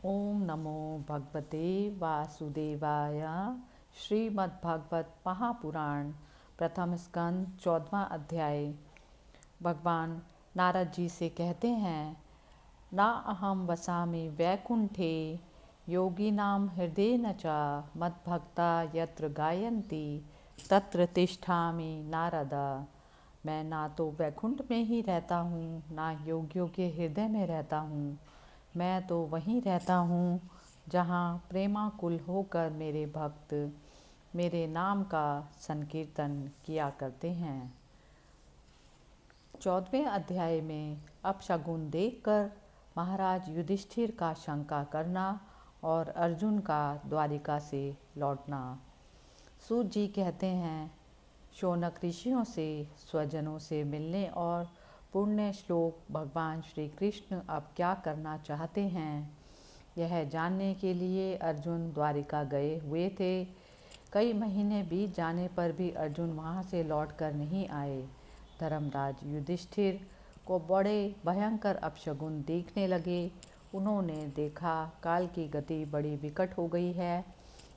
ओम नमो भगवते वासुदेवाय। श्रीमद्भागवत महापुराण प्रथम स्कंद 14वां अध्याय। भगवान नारद जी से कहते हैं, ना अहम वसामि वैकुंठे योगिनां हृदयेन च मद्भक्ता यत्र गायन्ति तत्र तिष्ठामि नारद। मैं ना तो वैकुंठ में ही रहता हूँ, ना योगियों के हृदय में रहता हूँ। मैं तो वहीं रहता हूँ जहाँ प्रेमाकुल होकर मेरे भक्त मेरे नाम का संकीर्तन किया करते हैं। 14वें अध्याय में अपशगुन देखकर महाराज युधिष्ठिर का शंका करना और अर्जुन का द्वारिका से लौटना। सूत जी कहते हैं, शौनक ऋषियों से स्वजनों से मिलने और पुण्य श्लोक भगवान श्री कृष्ण अब क्या करना चाहते हैं, यह जानने के लिए अर्जुन द्वारिका गए हुए थे। कई महीने बीत जाने पर भी अर्जुन वहाँ से लौटकर नहीं आए। धर्मराज युधिष्ठिर को बड़े भयंकर अपशगुन दिखने लगे। उन्होंने देखा काल की गति बड़ी विकट हो गई है।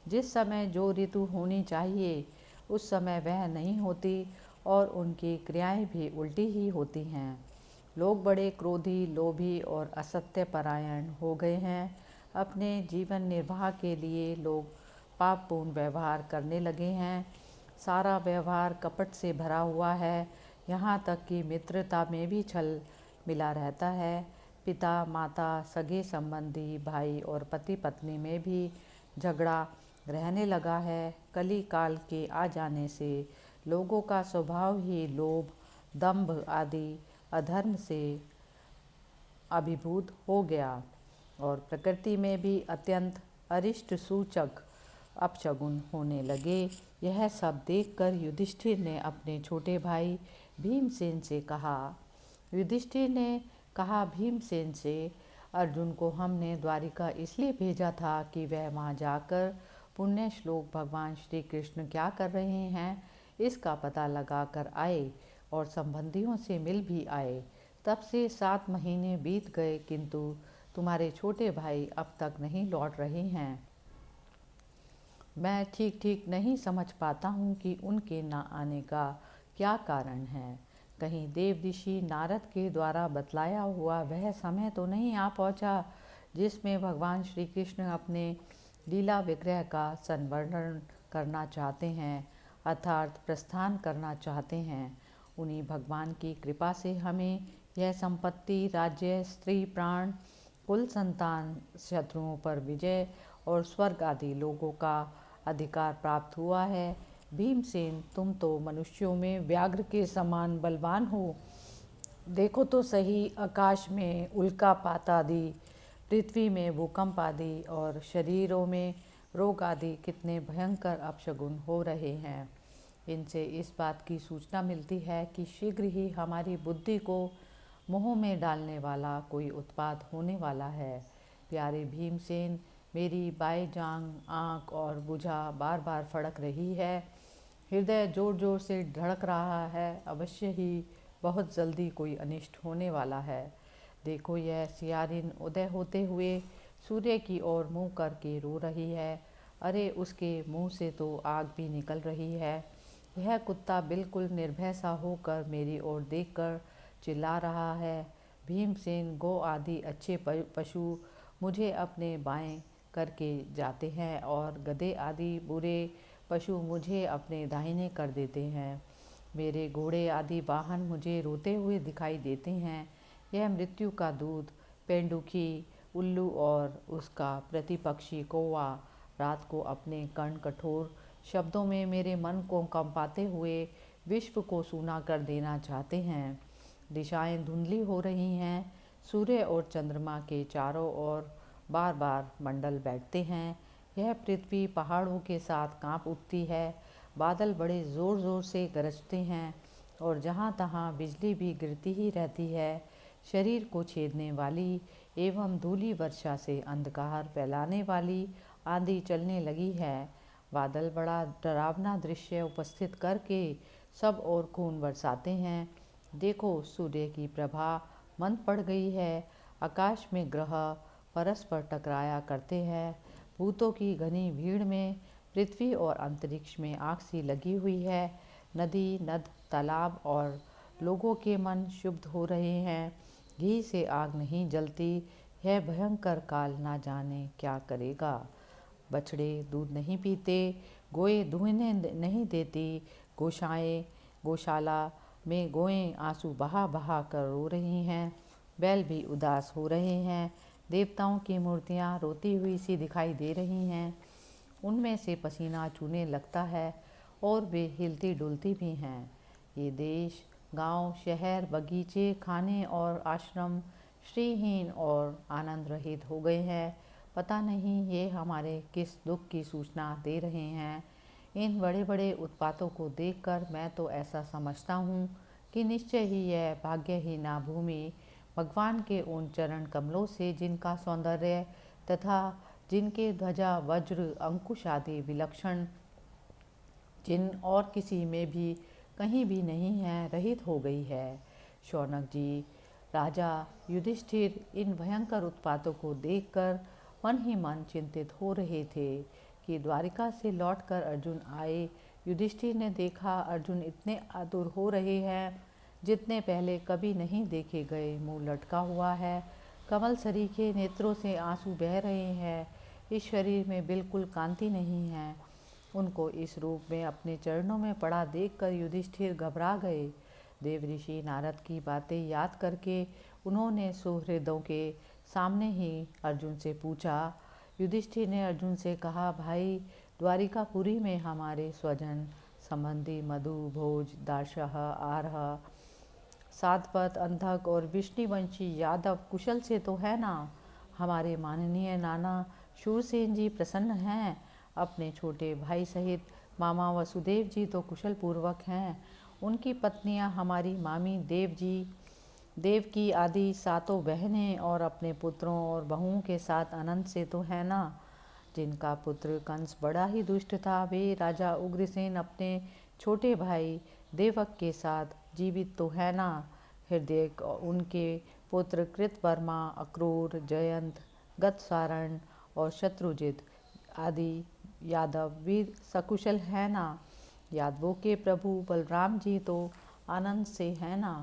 जिस समय जो ऋतु होनी चाहिए उस समय वह नहीं होती और उनकी क्रियाएं भी उल्टी ही होती हैं। लोग बड़े क्रोधी, लोभी और असत्य परायण हो गए हैं। अपने जीवन निर्वाह के लिए लोग पापपूर्ण व्यवहार करने लगे हैं। सारा व्यवहार कपट से भरा हुआ है। यहाँ तक कि मित्रता में भी छल मिला रहता है। पिता माता, सगे संबंधी, भाई और पति पत्नी में भी झगड़ा रहने लगा है। कली काल के आ जाने से लोगों का स्वभाव ही लोभ, दंभ आदि अधर्म से अभिभूत हो गया और प्रकृति में भी अत्यंत अरिष्ट सूचक अपशगुन होने लगे। यह सब देखकर युधिष्ठिर ने अपने छोटे भाई भीमसेन से कहा। युधिष्ठिर ने कहा भीमसेन से, अर्जुन को हमने द्वारिका इसलिए भेजा था कि वह वहाँ जाकर पुण्य श्लोक भगवान श्री कृष्ण क्या कर रहे हैं इसका पता लगा कर आए और संबंधियों से मिल भी आए। तब से 7 महीने बीत गए किंतु तुम्हारे छोटे भाई अब तक नहीं लौट रहे हैं। मैं ठीक ठीक नहीं समझ पाता हूँ कि उनके न आने का क्या कारण है। कहीं देव ऋषि नारद के द्वारा बतलाया हुआ वह समय तो नहीं आ पहुँचा जिसमें भगवान श्री कृष्ण अपने लीला विग्रह का संवर्णन करना चाहते हैं, अर्थात प्रस्थान करना चाहते हैं। उन्हीं भगवान की कृपा से हमें यह संपत्ति, राज्य, स्त्री, प्राण, कुल संतान, शत्रुओं पर विजय और स्वर्ग आदि लोगों का अधिकार प्राप्त हुआ है। भीमसेन, तुम तो मनुष्यों में व्याघ्र के समान बलवान हो। देखो तो सही, आकाश में उल्कापात आदि, पृथ्वी में भूकंप आदि और शरीरों में रोग आदि कितने भयंकर अपशगुन हो रहे हैं। इनसे इस बात की सूचना मिलती है कि शीघ्र ही हमारी बुद्धि को मोह में डालने वाला कोई उत्पात होने वाला है। प्यारे भीमसेन, मेरी बाएं जांघ, आँख और भुजा बार बार फड़क रही है। हृदय जोर जोर से धड़क रहा है। अवश्य ही बहुत जल्दी कोई अनिष्ट होने वाला है। देखो, यह सियारिन उदय होते हुए सूर्य की ओर मुँह करके रो रही है। अरे, उसके मुंह से तो आग भी निकल रही है। यह कुत्ता बिल्कुल निर्भय सा होकर मेरी ओर देखकर चिल्ला रहा है। भीमसेन, गौ आदि अच्छे पशु मुझे अपने बाएं करके जाते हैं और गधे आदि बुरे पशु मुझे अपने दाहिने कर देते हैं। मेरे घोड़े आदि वाहन मुझे रोते हुए दिखाई देते हैं। यह मृत्यु का दूत पेंडुखी, उल्लू और उसका प्रतिपक्षी कौवा रात को अपने कर्ण कठोर शब्दों में मेरे मन को कंपाते हुए विश्व को सूना कर देना चाहते हैं। दिशाएं धुंधली हो रही हैं। सूर्य और चंद्रमा के चारों ओर बार बार मंडल बैठते हैं। यह पृथ्वी पहाड़ों के साथ कांप उठती है। बादल बड़े ज़ोर ज़ोर से गरजते हैं और जहाँ तहाँ बिजली भी गिरती ही रहती है। शरीर को छेदने वाली एवं धूली वर्षा से अंधकार फैलाने वाली आंधी चलने लगी है। बादल बड़ा डरावना दृश्य उपस्थित करके सब ओर खून बरसाते हैं। देखो, सूर्य की प्रभा मंद पड़ गई है। आकाश में ग्रह परस्पर टकराया करते हैं। भूतों की घनी भीड़ में पृथ्वी और अंतरिक्ष में आग सी लगी हुई है। नदी, नद, तालाब और लोगों के मन शुद्ध हो रहे हैं। घी से आग नहीं जलती। यह भयंकर काल ना जाने क्या करेगा। बछड़े दूध नहीं पीते, गोए दुहने नहीं देती, गौशाएँ गौशाला में गोएं आंसू बहा बहा कर रो रही हैं, बैल भी उदास हो रहे हैं। देवताओं की मूर्तियाँ रोती हुई सी दिखाई दे रही हैं। उनमें से पसीना चूने लगता है और वे हिलती डुलती भी हैं। ये देश, गांव, शहर, बगीचे, खाने और आश्रम श्रीहीन और आनंद रहित हो गए हैं। पता नहीं ये हमारे किस दुख की सूचना दे रहे हैं। इन बड़े बड़े उत्पातों को देखकर मैं तो ऐसा समझता हूँ कि निश्चय ही यह भाग्यहीना भूमि भगवान के उन चरण कमलों से, जिनका सौंदर्य तथा जिनके ध्वजा, वज्र, अंकुश आदि विलक्षण चिन्ह और किसी में भी कहीं भी नहीं है, रहित हो गई है। शौनक जी, राजा युधिष्ठिर इन भयंकर उत्पातों को देखकर मन ही मन चिंतित हो रहे थे कि द्वारिका से लौटकर अर्जुन आए। युधिष्ठिर ने देखा अर्जुन इतने आतुर हो रहे हैं जितने पहले कभी नहीं देखे गए। मुंह लटका हुआ है, कमल सरीखे नेत्रों से आंसू बह रहे हैं। इस शरीर में बिल्कुल कांति नहीं है। उनको इस रूप में अपने चरणों में पड़ा देखकर युधिष्ठिर घबरा गए। देव ऋषि नारद की बातें याद करके उन्होंने सुहृदों के सामने ही अर्जुन से पूछा। युधिष्ठिर ने अर्जुन से कहा, भाई, द्वारिकापुरी में हमारे स्वजन संबंधी मधु, भोज, दाशह, आरह, सातपथ, अंधक और विष्णुवंशी यादव कुशल से तो है ना? हमारे माननीय नाना शूरसेन जी प्रसन्न हैं। अपने छोटे भाई सहित मामा वसुदेव जी तो कुशल पूर्वक हैं। उनकी पत्नियां हमारी मामी देवकी आदि सातों बहनें और अपने पुत्रों और बहुओं के साथ आनंद से तो है ना? जिनका पुत्र कंस बड़ा ही दुष्ट था, वे राजा उग्रसेन अपने छोटे भाई देवक के साथ जीवित तो है ना? हृदय उनके पुत्र कृतवर्मा, अक्रूर, जयंत, गतसारण और शत्रुजित आदि यादव वीर सकुशल है ना? यादवों के प्रभु बलराम जी तो आनंद से है ना?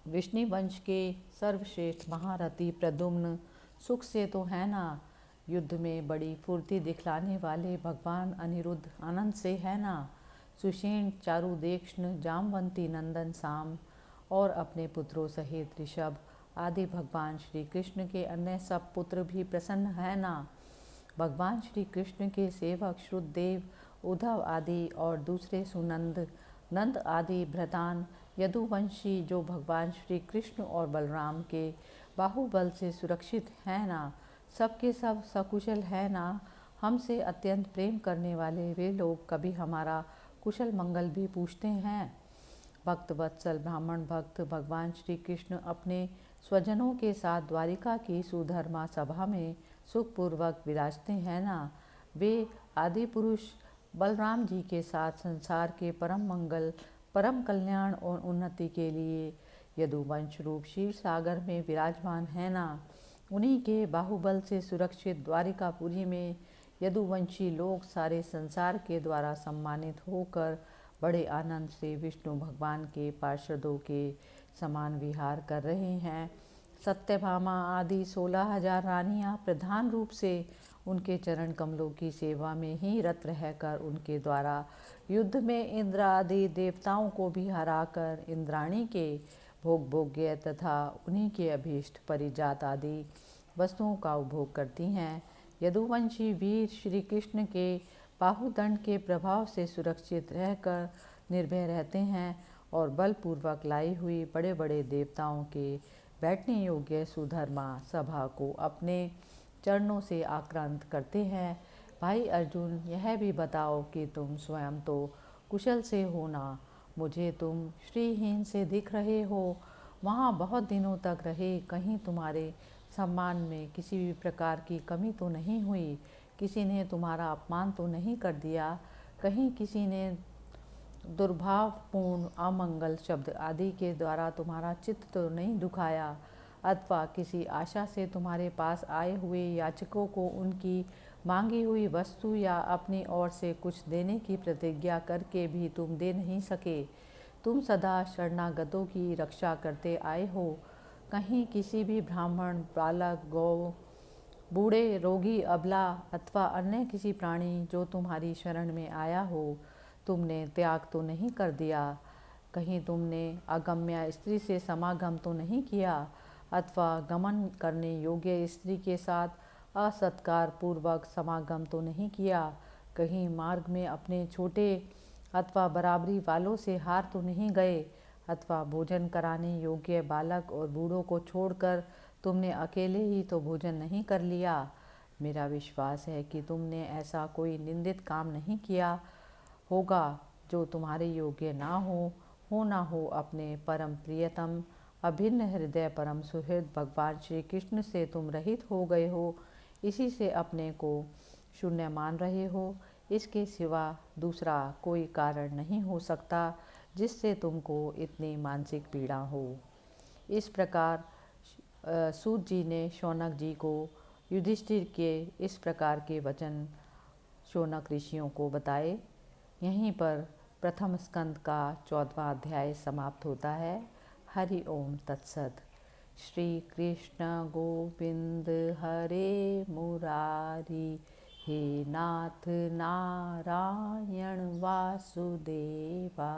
विष्णु वंश के सर्वश्रेष्ठ महारथी प्रद्युम्न सुख से तो है ना? युद्ध में बड़ी फुर्ती दिखलाने वाले भगवान अनिरुद्ध आनंद से है ना? सुषेण, चारुदेक्षण, जामवंती नंदन साम और अपने पुत्रों सहित ऋषभ आदि भगवान श्री कृष्ण के अन्य सब पुत्र भी प्रसन्न है ना? भगवान श्री कृष्ण के सेवक श्रुतदेव, उद्धव आदि और दूसरे सुनंद, नंद आदि भ्रतान, यदुवंशी जो भगवान श्री कृष्ण और बलराम के बाहुबल से सुरक्षित है ना? सबके सब सकुशल है ना? हमसे अत्यंत प्रेम करने वाले वे लोग कभी हमारा कुशल मंगल भी पूछते हैं। भक्त वत्सल ब्राह्मण भक्त भगवान श्री कृष्ण अपने स्वजनों के साथ द्वारिका की सुधर्मा सभा में सुखपूर्वक विराजते हैं ना? वे आदि पुरुष बलराम जी के साथ संसार के परम मंगल, परम कल्याण और उन्नति के लिए यदुवंश रूप क्षीर सागर में विराजमान है ना? उन्हीं के बाहुबल से सुरक्षित द्वारिकापुरी में यदुवंशी लोग सारे संसार के द्वारा सम्मानित होकर बड़े आनंद से विष्णु भगवान के पार्षदों के समान विहार कर रहे हैं। सत्यभामा आदि 16,000 रानियां प्रधान रूप से उनके चरण कमलों की सेवा में ही रत रहकर उनके द्वारा युद्ध में इंद्र आदि देवताओं को भी हराकर इंद्राणी के भोग भोग्य तथा उन्हीं के अभीष्ट परिजात आदि वस्तुओं का उपभोग करती हैं। यदुवंशी वीर श्री कृष्ण के बाहुदंड के प्रभाव से सुरक्षित रहकर निर्भय रहते हैं और बलपूर्वक लाई हुई बड़े बड़े देवताओं के बैठने योग्य सुधर्मा सभा को अपने चरणों से आक्रांत करते हैं। भाई अर्जुन, यह भी बताओ कि तुम स्वयं तो कुशल से हो ना? मुझे तुम श्रीहीन से दिख रहे हो। वहाँ बहुत दिनों तक रहे, कहीं तुम्हारे सम्मान में किसी भी प्रकार की कमी तो नहीं हुई? किसी ने तुम्हारा अपमान तो नहीं कर दिया? कहीं किसी ने दुर्भावपूर्ण अमंगल शब्द आदि के द्वारा तुम्हारा चित्त तो नहीं दुखाया? अथवा किसी आशा से तुम्हारे पास आए हुए याचकों को उनकी मांगी हुई वस्तु या अपनी ओर से कुछ देने की प्रतिज्ञा करके भी तुम दे नहीं सके। तुम सदा शरणागतों की रक्षा करते आए हो। कहीं किसी भी ब्राह्मण, बालक, गौ, बूढ़े, रोगी, अबला अथवा अन्य किसी प्राणी जो तुम्हारी शरण में आया हो, तुमने त्याग तो नहीं कर दिया। कहीं तुमने अगम्य स्त्री से समागम तो नहीं किया, अथवा गमन करने योग्य स्त्री के साथ असत्कार पूर्वक समागम तो नहीं किया। कहीं मार्ग में अपने छोटे अथवा बराबरी वालों से हार तो नहीं गए, अथवा भोजन कराने योग्य बालक और बूढ़ों को छोड़कर तुमने अकेले ही तो भोजन नहीं कर लिया। मेरा विश्वास है कि तुमने ऐसा कोई निंदित काम नहीं किया होगा जो तुम्हारे योग्य ना हो ना हो। अपने परम प्रियतम अभिन्न हृदय परम सुहृद भगवान श्री कृष्ण से तुम रहित हो गए हो, इसी से अपने को शून्य मान रहे हो। इसके सिवा दूसरा कोई कारण नहीं हो सकता जिससे तुमको इतनी मानसिक पीड़ा हो। इस प्रकार सूत जी ने शौनक जी को युधिष्ठिर के इस प्रकार के वचन शौनक ऋषियों को बताए। यहीं पर प्रथम स्कंद का 14वां अध्याय समाप्त होता है। हरि ओम तत्सत। श्री कृष्ण गोविंद हरे मुरारी, हे नाथ नारायण वासुदेवा।